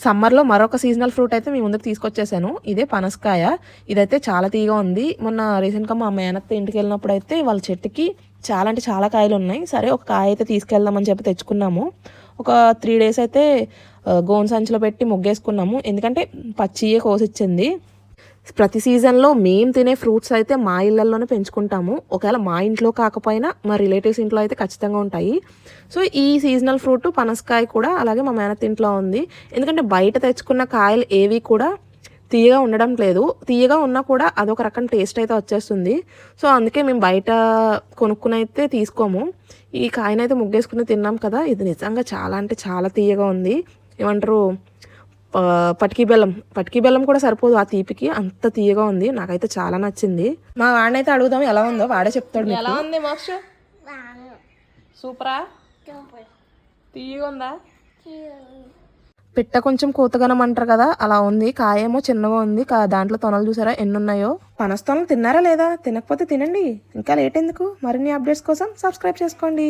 సమ్మర్లో మరొక seasonal fruit అయితే మీ ముందుకు తీసుకొచ్చేసాను. ఇదే పనసకాయ. ఇదైతే చాలా తీయగా ఉంది. మొన్న రీసెంట్గా మా మేనత్త ఇంటికి వెళ్ళినప్పుడు అయితే వాళ్ళ చెట్టుకి చాలా అంటే చాలా కాయలు ఉన్నాయి. సరే ఒక కాయ అయితే తీసుకెళ్దామని చెప్పి తెచ్చుకున్నాము. ఒక 3 డేస్ అయితే గోను సంచిలో పెట్టి ముగ్గేసుకున్నాము. ఎందుకంటే పచ్చియే కోసిచ్చింది. ప్రతి సీజన్లో మేము తినే ఫ్రూట్స్ అయితే మా ఇళ్ళల్లోనే పెంచుకుంటాము. ఒకవేళ మా ఇంట్లో కాకపోయినా మా రిలేటివ్స్ ఇంట్లో అయితే ఖచ్చితంగా ఉంటాయి. సో ఈ సీజనల్ ఫ్రూట్ పనసకాయ కూడా అలాగే మా మేనత్త ఇంట్లో ఉంది. ఎందుకంటే బయట తెచ్చుకున్న కాయలు ఏవి కూడా తీయగా ఉండడం లేదు. తీయగా ఉన్నా కూడా అదొక రకం టేస్ట్ అయితే వచ్చేస్తుంది. సో అందుకే మేము బయట కొనుక్కుని అయితే తీసుకోము. ఈ కాయనైతే ముగ్గేసుకుని తిన్నాం కదా, ఇది నిజంగా చాలా అంటే చాలా తీయగా ఉంది. ఏమంటారు, పటికీ బెల్లం కూడా సరిపోదు ఆ తీపికి, అంత తీయగా ఉంది. నాకైతే చాలా నచ్చింది. మా వాడినైతే అడుగుదాం ఎలా ఉందో, వాడే చెప్తాడు. ఎలా ఉంది మోక్ష? సూపరా? తీయగా ఉందా? పిట్ట కొంచెం కూతగనం అంటారు కదా, అలా ఉంది. కాయేమో చిన్నగా ఉంది. దాంట్లో తొనలు చూసారా ఎన్ని ఉన్నాయో. పనస తొనలు తిన్నారా లేదా? తినకపోతే తినండి, ఇంకా లేట్ ఎందుకు. మరిన్ని అప్డేట్స్ కోసం సబ్స్క్రైబ్ చేసుకోండి.